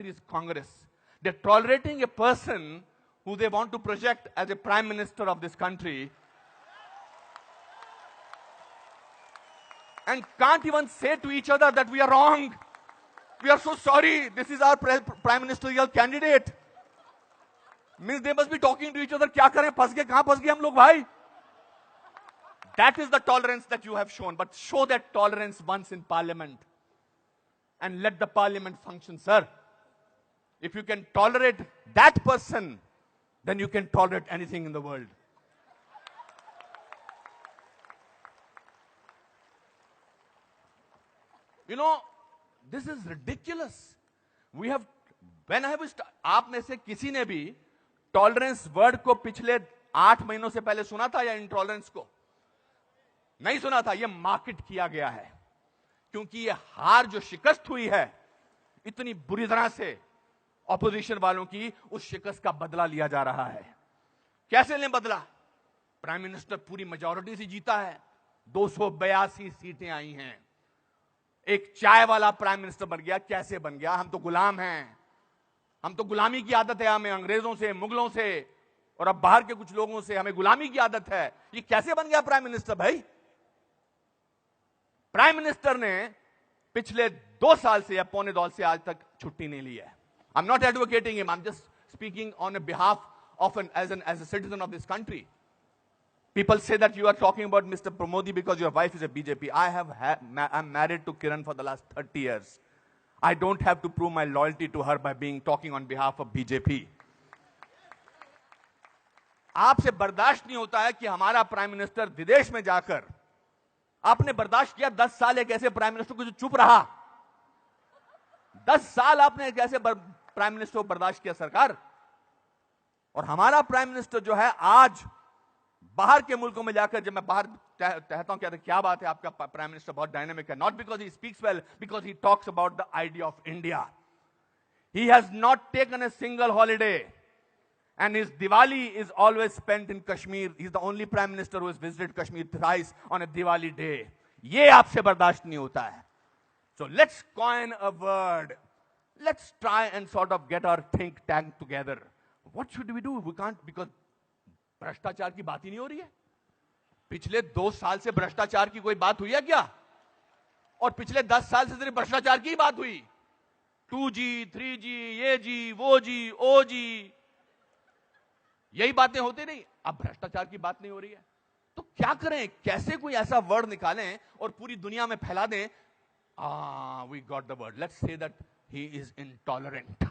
this Congress. They're tolerating a person who they want to project as a prime minister of this country and can't even say to each other that we are wrong. We are so sorry. This is our prime ministerial candidate. Means they must be talking to each other. क्या करें? फंस गए, कहां फंस गए हम लोग भाई? That is the tolerance that you have shown. But show that tolerance once in parliament and let the parliament function, sir. If you can tolerate that person, then you can tolerate anything in the world. You know, this is ridiculous. We have, when I was, आप में से किसी ने भी tolerance word को पिछले 8 महीनों से पहले सुना था या इंटॉलरेंस को? नहीं सुना था. ये मार्केट किया गया है क्योंकि ये हार जो शिकस्त हुई है इतनी बुरी तरह से ऑपोजिशन वालों की, उस शिकस्त का बदला लिया जा रहा है. कैसे लें बदला? प्राइम मिनिस्टर पूरी मेजॉरिटी से जीता है. 282 सीटें आई हैं. एक चाय वाला प्राइम मिनिस्टर बन गया. कैसे बन गया? हम तो गुलाम हैं. हम तो गुलामी की आदत है. हमें अंग्रेजों से, मुगलों से और अब बाहर के कुछ लोगों से हमें गुलामी की आदत है. ये कैसे बन गया प्राइम मिनिस्टर भाई? प्राइम मिनिस्टर ने पिछले 2 साल से या पौने 2 से आज तक छुट्टी नहीं ली है. I'm not advocating him. I'm just speaking on behalf of as a citizen of this country. People say that you are talking about Mr. Pramodi because your wife is a BJP. I'm married to Kiran for the last 30 years. I don't have to prove my loyalty to her by talking on behalf of BJP. आपसे बर्दाश्त नहीं होता है कि हमारा prime minister विदेश में जाकर, आपने बर्दाश्त किया 10 साल एक ऐसे प्राइम मिनिस्टर को जो चुप रहा. 10 साल आपने एक ऐसे प्राइम मिनिस्टर को बर्दाश्त किया सरकार. और हमारा प्राइम मिनिस्टर जो है आज बाहर के मुल्कों में जाकर, जब मैं बाहर कहता हूं क्या बात है आपका प्राइम मिनिस्टर बहुत डायनामिक है, not because he speaks well, because he talks about the idea of India. He has not taken a single holiday and his Diwali is always spent in Kashmir. He's the only prime minister who has visited Kashmir thrice on a Diwali day. ये आपसे बर्दाश्त नहीं होता है. So let's coin a word. Let's try and sort of get our think tank together. What should we do? We can't, because भ्रष्टाचार की बात ही नहीं हो रही है. पिछले 2 साल से भ्रष्टाचार की कोई बात हुई है क्या? और पिछले 10 साल से सिर्फ भ्रष्टाचार की बात हुई. 2G, 3G, ये जी, वो जी, ओ जी, यही बातें होती नहीं. अब भ्रष्टाचार की बात नहीं हो रही है तो क्या करें? कैसे कोई ऐसा वर्ड निकालें और पूरी दुनिया में फैला दें? We got the word. Let's say that he is intolerant.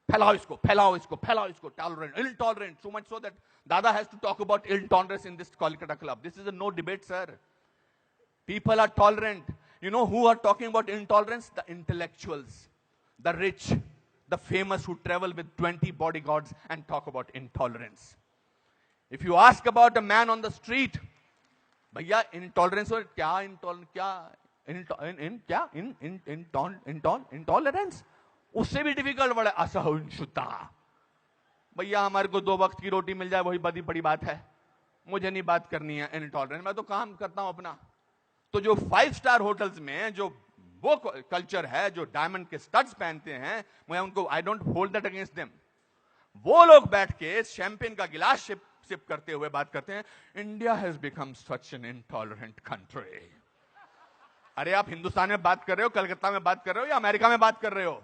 फैलाओ इसको, फैलाओ इसको, फैलाओ इसको. Tolerant, intolerant, so much so that Dada has to talk about intolerance in this Kolkata club. This is a no debate, sir. People are tolerant. You know who are talking about intolerance? The intellectuals, the rich, the famous who travel with 20 bodyguards and talk about intolerance. If you ask about a man on the street, भैया intolerance और क्या intolerance, उससे भी difficult word है असहिष्णुता. भैया हमारे को 2 वक्त की रोटी मिल जाए वही बड़ी बात है. मुझे नहीं बात करनी है intolerance. मैं तो काम करता हूं अपना. तो जो 5 स्टार होटल्स में जो वो कल्चर है, जो डायमंड के स्टड्स पहनते हैं, मैं उनको I don't hold that against them. वो लोग बैठ के शैंपेन का गिलास सिप करते हुए बात करते हैं, India has become such an intolerant country. अरे आप हिंदुस्तान में बात कर रहे हो, कलकत्ता में बात कर रहे हो या अमेरिका में बात कर रहे हो?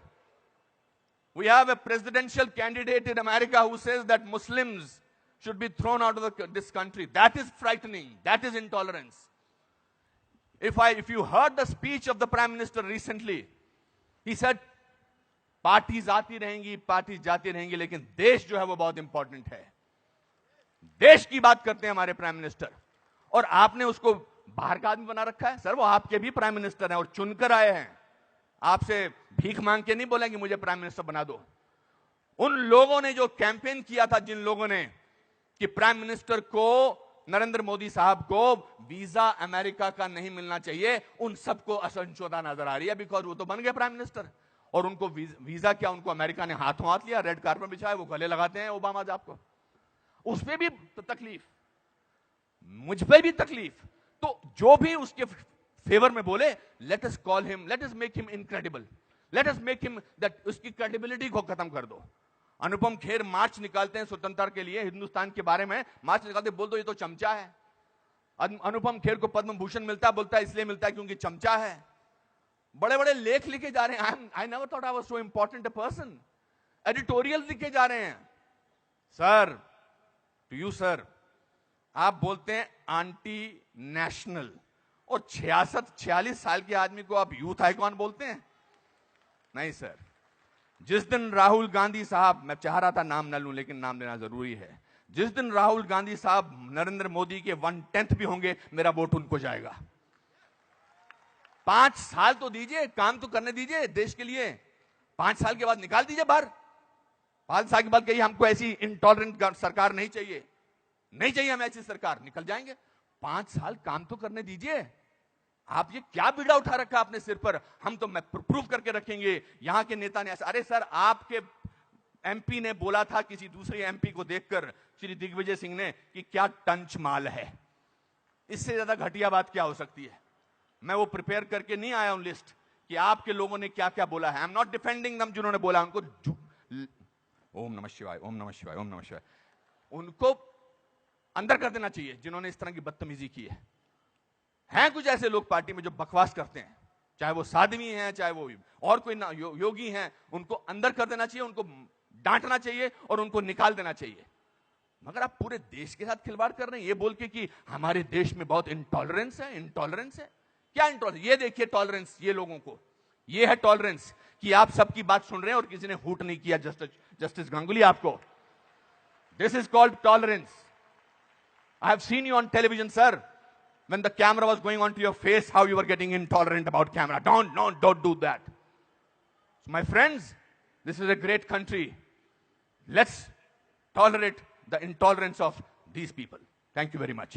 We have a presidential candidate in America who says that Muslims should be thrown out of this country. That is frightening. That is intolerance. If you heard the speech of the Prime Minister recently, he said, parties आती रहेंगी, parties जाती रहेंगी, लेकिन देश जो है वो बहुत इंपॉर्टेंट है. देश की बात करते हैं हमारे प्राइम मिनिस्टर. और आपने उसको बाहर का आदमी बना रखा है. सर वो आपके भी प्राइम मिनिस्टर हैं और चुनकर आए हैं. आपसे भीख मांग के नहीं बोलेंगे मुझे प्राइम मिनिस्टर बना दो. उन लोगों ने जो कैंपेन किया था, जिन लोगों ने कि प्राइम मिनिस्टर को, नरेंद्र मोदी साहब को वीजा अमेरिका का नहीं मिलना चाहिए, उन सबको असहिष्णुता नजर आ रही है. बिकॉज वो तो बन गए प्राइम मिनिस्टर और उनको वीजा क्या, उनको अमेरिका ने हाथों हाथ लिया, रेड कार्पेट बिछाया, वो गले लगाते हैं ओबामा साहब को. उस पर भी तकलीफ, मुझ पर भी तकलीफ. तो जो भी उसके फेवर में बोले, let us call him, let us make him incredible. Let us make him that, उसकी क्रेडिबिलिटी को खत्म कर दो। अनुपम खेर मार्च निकालते हैं स्वतंत्रता के लिए, हिंदुस्तान के बारे में मार्च निकालते, बोल दो ये तो चमचा है। अनुपम खेर को पद्म भूषण मिलता है, बोलता है इसलिए मिलता है क्योंकि चमचा है। बड़े बड़े लेख लिखे जा रहे हैं, I never thought I was so important a person. Editorial लिखे जा रहे हैं। सर, टू यू सर, आप बोलते हैं एंटी नेशनल, और 46 साल के आदमी को आप यूथ आइकॉन बोलते हैं? नहीं सर। जिस दिन राहुल गांधी साहब, मैं चाह रहा था नाम न लूं लेकिन नाम लेना जरूरी है, जिस दिन राहुल गांधी साहब नरेंद्र मोदी के 1/10 भी होंगे, मेरा वोट उनको जाएगा। 5 साल तो दीजिए, काम तो करने दीजिए देश के लिए। 5 साल के बाद निकाल दीजिए बाहर। 5 साल के बाद कहिए हमको ऐसी इंटॉलरेंट सरकार नहीं चाहिए, नहीं चाहिए हमें ऐसी सरकार, निकल जाएंगे। 5 साल काम तो करने दीजिए। आप ये क्या बीड़ा उठा रखा अपने सिर पर, हम तो मैं प्रूव करके रखेंगे, यहां के नेता ने ऐसा। अरे सर, आपके एमपी ने बोला था किसी दूसरे एमपी को देखकर, श्री दिग्विजय सिंह ने, कि क्या टंच माल है। इससे ज्यादा घटिया बात क्या हो सकती है। मैं वो प्रिपेयर करके नहीं आया हूं लिस्ट कि आपके लोगों ने क्या क्या बोला है। आई एम नॉट डिफेंडिंग दम, जिन्होंने बोला उनको ओम नमः शिवाय, ओम नमः शिवाय, ओम नमः शिवाय, उनको अंदर कर देना चाहिए जिन्होंने इस तरह की बदतमीजी की है। हैं कुछ ऐसे लोग पार्टी में जो बकवास करते हैं, चाहे वो साध्वी हैं, चाहे वो और कोई ना योगी हैं, उनको अंदर कर देना चाहिए, उनको डांटना चाहिए और उनको निकाल देना चाहिए। मगर आप पूरे देश के साथ खिलवाड़ कर रहे हैं ये बोल के कि हमारे देश में बहुत इंटॉलरेंस है। इंटॉलरेंस है? क्या इंटॉलरेंस? ये देखिए टॉलरेंस, ये लोगों को ये है टॉलरेंस कि आप सबकी बात सुन रहे हैं और किसी ने हूट नहीं किया। जस्टिस गांगुली, आपको this is called tolerance. I have seen you on television sir, when the camera was going on to your face, how you were getting intolerant about camera. Don't do that. So my friends, this is a great country. Let's tolerate the intolerance of these people. Thank you very much.